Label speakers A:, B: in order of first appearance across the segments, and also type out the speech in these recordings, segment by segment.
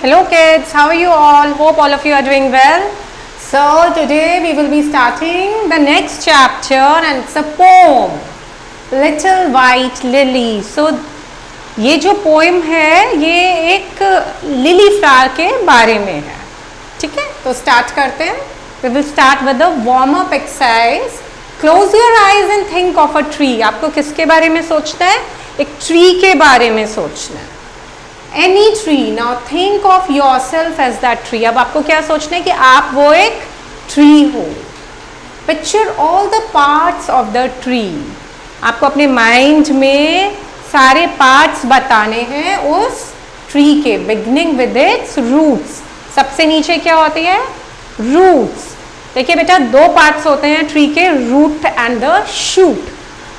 A: Hello kids, how are you all? Hope all of you are doing well. So today we will be starting the next chapter and it's a poem, Little White Lily. So ये जो poem है ये एक lily flower के बारे में है, ठीक है? तो start करते हैं. We will start with the warm up exercise. Close your eyes and think of a tree. आपको किसके बारे में सोचना है? एक tree के बारे में सोचना है. Any tree. Now think of yourself as that tree. अब आपको क्या सोचना है कि आप वो एक tree हो. Picture all the parts of the tree. आपको अपने mind में सारे parts बताने हैं उस tree के. Beginning with its roots. सबसे नीचे क्या होती है? Roots. देखिए बेटा दो parts होते हैं tree के, root and the shoot.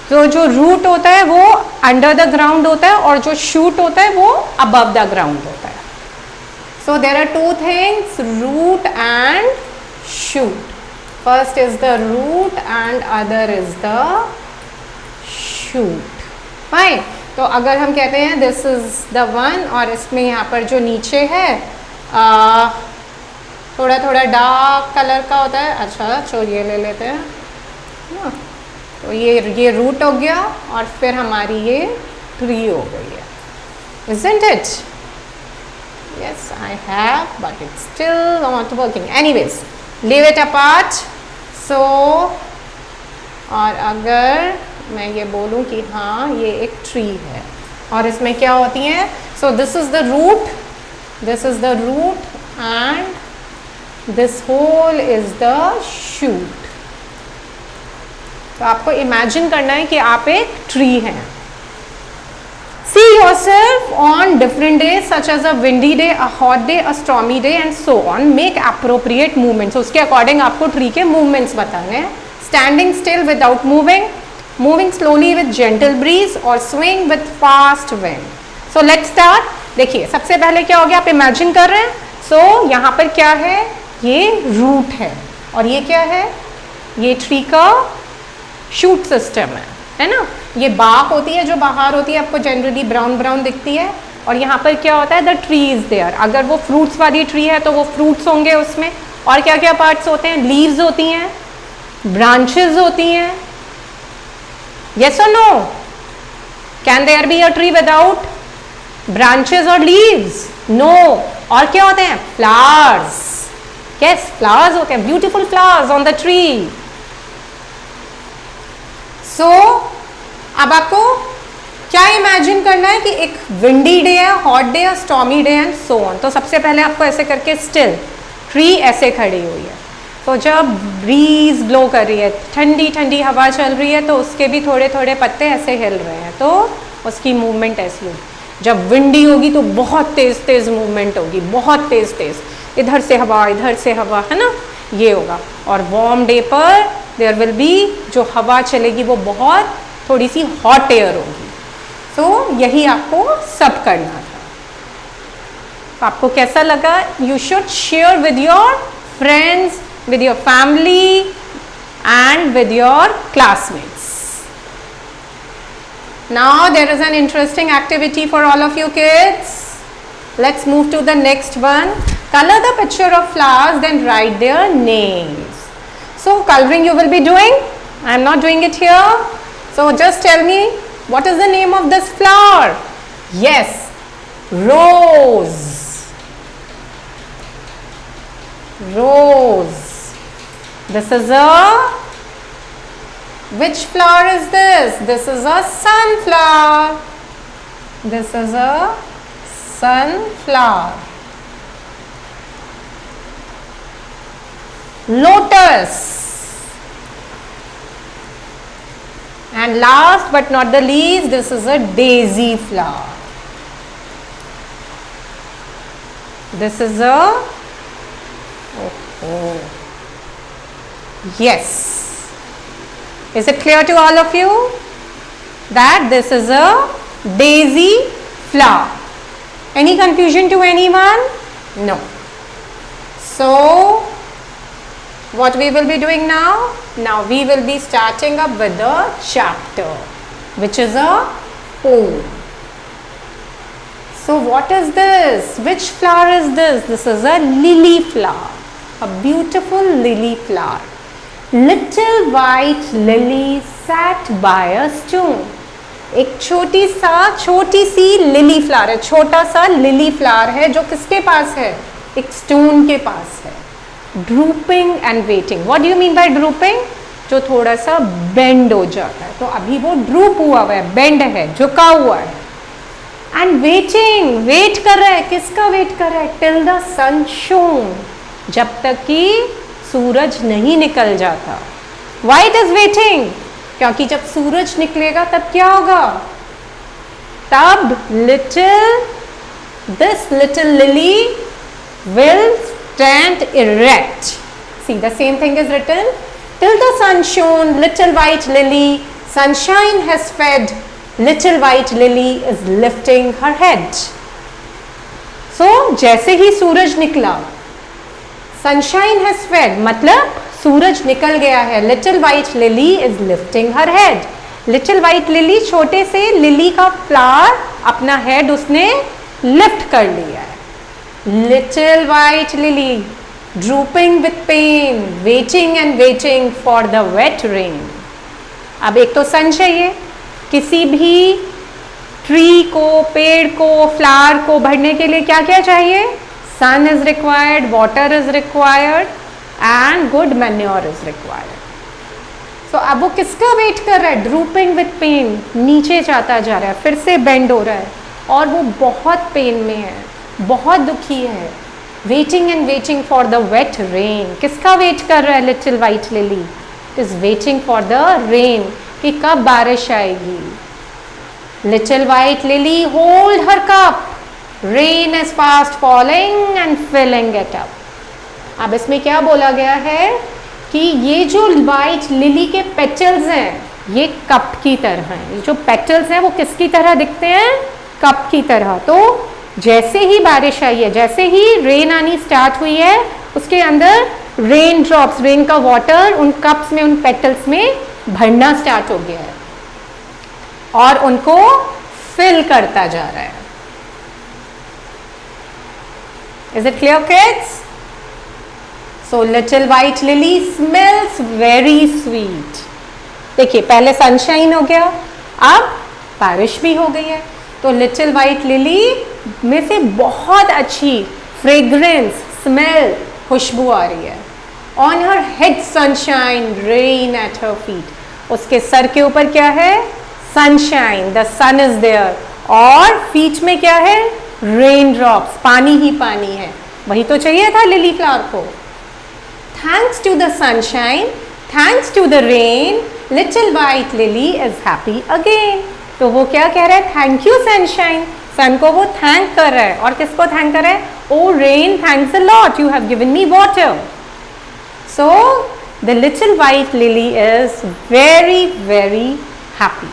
A: तो जो रूट होता है वो अंडर द ग्राउंड होता है और जो शूट होता है वो अबव द ग्राउंड होता है. So there are two things, root and shoot. First is the root and other is the shoot. Fine. तो अगर हम कहते हैं दिस इज द वन और इसमें यहाँ पर जो नीचे है थोड़ा थोड़ा डार्क कलर का होता है. अच्छा चलो ये ले लेते हैं ना. तो ये रूट हो गया और फिर हमारी ये ट्री हो गई है. Isn't it? Yes, I have, but it's still not working. Anyways, leave it apart. So, और अगर मैं ये बोलूँ कि हाँ ये एक ट्री है और इसमें क्या होती हैं? So this is the root, this is the root, and this whole is the shoot. तो आपको इमेजिन करना है कि आप एक ट्री हैं. See yourself on different days such as a windy day, a hot day, a stormy day and so on. Make appropriate movements. उसके according आपको ट्री के मूवमेंट्स बताने हैं. Standing still without moving, moving slowly with gentle breeze or swing with fast wind. So let's start. देखिए सबसे पहले क्या हो गया, आप इमेजिन कर रहे हैं. So यहाँ पर क्या है? ये रूट है और ये क्या है? ये ट्री का शूट सिस्टम है ना. ये बाक होती है जो बाहर होती है, आपको जनरली ब्राउन ब्राउन दिखती है. और यहाँ पर क्या होता है? The tree is there. अगर वो फ्रूट्स वाली ट्री है तो वो फ्रूट्स होंगे उसमें. और क्या क्या पार्ट्स होते हैं? लीव्स होती हैं, ब्रांचेस होती हैं. यस और no? Can there be a tree without branches और लीव्स? नो. और क्या होते हैं? फ्लावर्स. यस, फ्लावर्स होते हैं, beautiful flowers on the tree. So अब आपको क्या इमेजिन करना है कि एक विंडी डे है, हॉट डे है, stormy day and so on. तो सबसे पहले आपको ऐसे करके स्टिल ट्री ऐसे खड़ी हुई है. तो जब ब्रीज ब्लो कर रही है, ठंडी ठंडी हवा चल रही है, तो उसके भी थोड़े थोड़े पत्ते ऐसे हिल रहे हैं, तो उसकी मूवमेंट ऐसी होगी. जब विंडी होगी तो बहुत तेज तेज मूवमेंट होगी, बहुत तेज तेज, इधर से हवा इधर से हवा, है ना, ये होगा. और वार्म डे पर देयर विल बी, जो हवा चलेगी वो बहुत थोड़ी सी हॉट एयर होगी. तो यही आपको सब करना था. तो आपको कैसा लगा? You should share with your friends, with your family and with your classmates. Now there is an interesting activity for all of you kids. Let's move to the next one. Color the picture of flowers, then write their names. So coloring you will be doing. I am not doing it here. So just tell me, what is the name of this flower? Yes, rose. Rose. This is a, which flower is this? This is a sunflower. This is a sunflower. Lotus. And last but not the least, this is a daisy flower. This is a, oh. Yes. Is it clear to all of you that this is a daisy flower? Any confusion to anyone? No. So what we will be doing now? Now we will be starting up with the chapter, which is a poem. So So what is this? Which flower is this? This is a lily flower, a beautiful lily flower. Little white lily sat by a stone. एक छोटी sea lily flower है, छोटा सा lily flower है जो किसके पास है? एक स्टोन के पास है. Drooping and waiting. What do you mean by drooping? जो थोड़ा सा बेंड हो जाता है. तो अभी वो ड्रूप हुआ है, बेंड है, झुका हुआ है. एंड वेटिंग, वेट कर रहा है. किसका वेट कर रहा है? टिल द सन शोन, जब तक कि सूरज नहीं निकल जाता. Why it is waiting? क्योंकि जब सूरज निकलेगा तब क्या होगा? तब this little lily will stand erect. See, the same thing is written. Till the sun shone, little white lily, sunshine has fed, little white lily is lifting her head. So, जैसे ही सूरज निकला, sunshine has fed, मतलब सूरज निकल गया है. Little white lily is lifting her head. Little white lily, छोटे से lily का flower, अपना हेड उसने लिफ्ट कर लिया है. Little white lily, drooping with pain, waiting and waiting for the wet rain. अब एक तो सन चाहिए. किसी भी ट्री को, पेड़ को, फ्लावर को बढ़ने के लिए क्या क्या चाहिए? Sun is required, water is required and good manure is required. So अब वो किसका वेट कर रहा है? ड्रूपिंग विथ पेन, नीचे जाता जा रहा है, फिर से बेंड हो रहा है और वो बहुत पेन में है, बहुत दुखी है. Waiting and waiting for the wet rain. किसका वेट कर रहा है little white lily? Is waiting for the rain, कि कब बारिश आएगी. Little white lily hold her cup, rain is fast falling and filling it up. अब इसमें क्या बोला गया है कि ये जो वाइट लिली के पेटल्स हैं, ये कप की तरह हैं. ये जो पेटल्स हैं वो किसकी तरह दिखते हैं? कप की तरह. तो जैसे ही बारिश आई है, जैसे ही रेन आनी स्टार्ट हुई है, उसके अंदर रेन ड्रॉप्स, रेन का वाटर उन कप्स में, उन पेटल्स में भरना स्टार्ट हो गया है और उनको फिल करता जा रहा है. Is it clear kids? So little white lily smells very sweet. देखिए, पहले सनशाइन हो गया, अब बारिश भी हो गई है. तो लिटिल वाइट लिली में से बहुत अच्छी फ्रेग्रेंस, स्मेल, खुशबू आ रही है. On her head sunshine, rain at her feet. उसके सर के ऊपर क्या है? Sunshine, the sun is there. और फीट में क्या है? रेन ड्रॉप्स, पानी ही पानी है. वही तो चाहिए था लिली फ्लावर को. Thanks to the sunshine, thanks to the rain, little white lily is happy again. तो वो क्या कह रहा है? Thank you sunshine. सन को वो थैंक कर रहा है. और किसको थैंक कर रहा है? Oh rain, thanks a lot, you have given me water. So the little white lily is very very happy.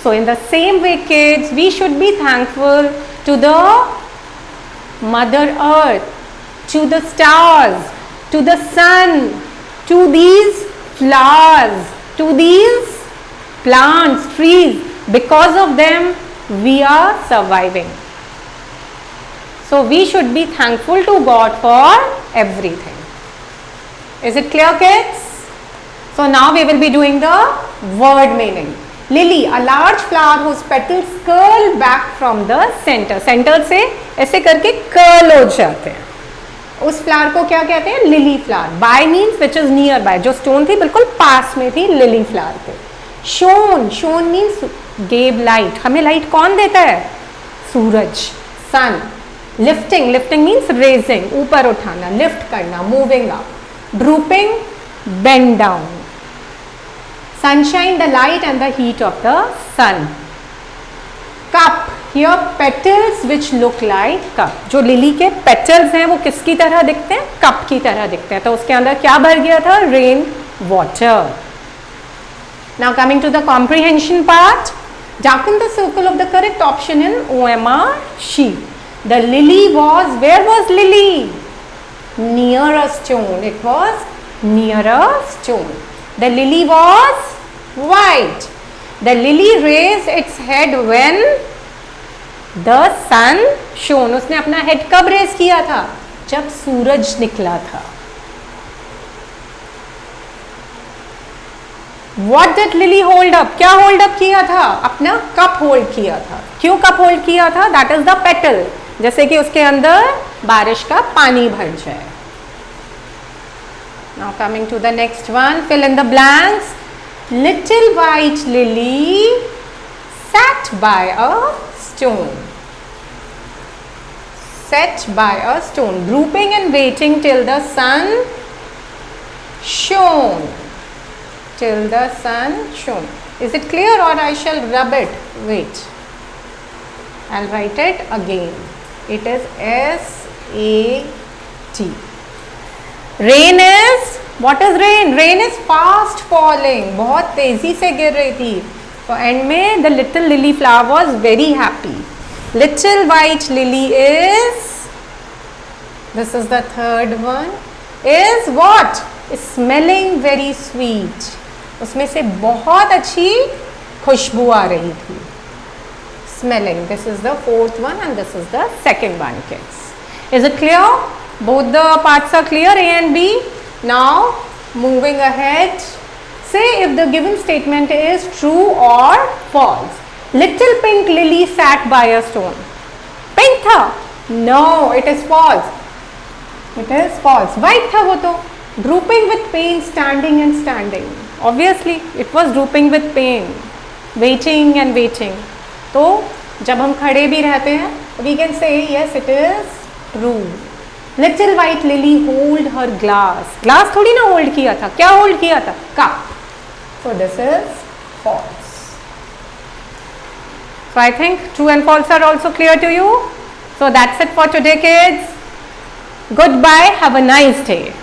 A: So in the same way kids, we should be thankful to the mother earth, to the stars, to the sun, to these flowers, to these plants, trees. Because of them we are surviving. So we should be thankful to God for everything. Is it clear kids? So now we will be doing the word meaning. Lily, a large flower whose petals curl back from the center. Center से ऐसे करके curl हो जाते हैं. उस flower को क्या कहते हैं? Lily flower. By means which is near by. जो स्टोन थी बिल्कुल पास में थी लिली फ्लावर के. Shone, shone means gave light. हमें लाइट कौन देता है? सूरज, sun. Lifting, lifting means raising, ऊपर उठाना, lift करना, moving up. Drooping, bend down. Sunshine, the light and the heat of the sun. Cup, here petals which look like cup. जो lily के petals हैं वो किसकी तरह दिखते हैं? कप की तरह दिखते हैं. तो उसके अंदर क्या भर गया था? Rain water. Now coming to the comprehension part. Darken the circle of the correct option in OMR sheet. The lily was, where was lily? Near a stone. It was near a stone. The lily was white. The lily raised its head when the sun shone, उसने अपना head कब raise किया था? जब सूरज निकला था. What did Lily hold up? क्या hold up किया था? अपना कप होल्ड किया था. क्यों कप होल्ड किया था? दैट इज द पेटल, जैसे कि उसके अंदर बारिश का पानी भर जाए. Now coming to the next one, fill in the blanks. Little white lily sat by a stone. Sat by a stone, drooping and waiting till the sun shone. Till the sun shone. Is it clear or I shall rub it? Wait. I'll write it again. It is S-A-T. Rain is, what is rain? Rain is fast falling. बहुत तेजी से गिर रही थी. तो end में the little lily flower was very happy. Little white lily is, this is the third one, is what? Smelling very sweet. उसमें से बहुत अच्छी खुशबू आ रही थी. Smelling. This is the fourth one and this is the second one, kids. Is it clear? Both the parts are clear, A and B. Now moving ahead. Say if the given statement is true or false. Little pink lily sat by a stone. Pink था? No, it is false. It is false. White था वो तो. Drooping with pain, standing and standing. Obviously, it was drooping with pain. Waiting and waiting. तो जब हम खड़े भी रहते हैं, we can say yes, it is true. Little white lily hold her glass. Glass थोड़ी ना hold किया था. क्या hold किया था? Cup. So this is false. So I think true and false are also clear to you. So that's it for today, kids. Goodbye. Have a nice day.